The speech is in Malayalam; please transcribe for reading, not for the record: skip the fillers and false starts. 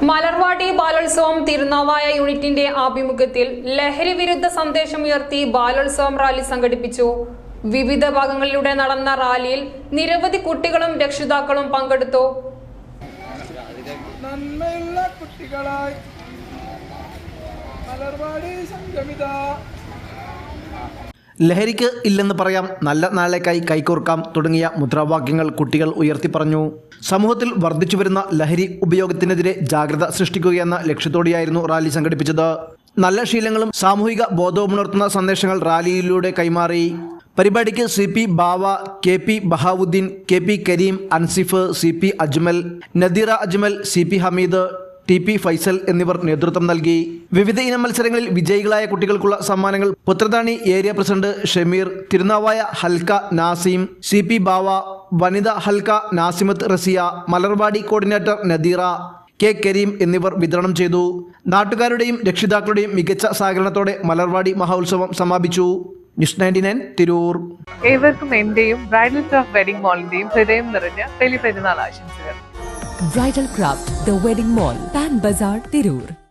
മലർവാടി ബാലോത്സവം തിരുനാവായ യൂണിറ്റിന്റെ ആഭിമുഖ്യത്തിൽ ലഹരി വിരുദ്ധ സന്ദേശമുയർത്തി ബാലോത്സവം റാലി സംഘടിപ്പിച്ചു. വിവിധ ഭാഗങ്ങളിലൂടെ നടന്ന റാലിയിൽ നിരവധി കുട്ടികളും രക്ഷിതാക്കളും പങ്കെടുത്തു. നന്മയുള്ള കുട്ടികളായി മലർവാടി സംഗമിത. ലഹരിക്ക് ഇല്ലെന്ന് പറയാം, നല്ല നാളേക്കായി കൈകോർക്കാം തുടങ്ങിയ മുദ്രാവാക്യങ്ങൾ കുട്ടികൾ ഉയർത്തിപ്പറഞ്ഞു. സമൂഹത്തിൽ വർദ്ധിച്ചുവരുന്ന ലഹരി ഉപയോഗത്തിനെതിരെ ജാഗ്രത സൃഷ്ടിക്കുകയെന്ന ലക്ഷ്യത്തോടെയായിരുന്നു റാലി സംഘടിപ്പിച്ചത്. നല്ല ശീലങ്ങളും സാമൂഹിക ബോധവുമുണർത്തുന്ന സന്ദേശങ്ങൾ റാലിയിലൂടെ കൈമാറി. പരിപാടിക്ക് CP ബാവ, KP Bahauddeen, KP Kareem, Ansif, CP Ajmal, Nadeera Ajmal, CP Hameed, TP Faisal എന്നിവർ നേതൃത്വം നൽകി. വിവിധ ഇനം മത്സരങ്ങളിൽ വിജയികളായ കുട്ടികൾക്കുള്ള സമ്മാനങ്ങൾ പുത്രതാണി ഏരിയ പ്രസിഡന്റ് ഷമീർ, തിരുനാവായ ഹൽക്ക നാസിം, CP ബാവ, വനിത ഹൽക്ക നാസിമത്ത് റസിയ, മലർവാടി കോർഡിനേറ്റർ നദീറ, K കരീം എന്നിവർ വിതരണം ചെയ്തു. നാട്ടുകാരുടെയും രക്ഷിതാക്കളുടെയും മികച്ച സഹകരണത്തോടെ മലർവാടി മഹോത്സവം സമാപിച്ചു. ന്യൂസ് 99 തിരൂർ. ഏവർക്കും എന്റെയും ബ്രൈഡൽ ക്രാഫ്റ്റ് വെഡിംഗ് മോളിന്റെയും ഹൃദയം നിറഞ്ഞ ബലിപെരുന്നാൾ ആശംസകൾ. Bridal Craft, The Wedding Mall, Pan Bazaar, Tirur.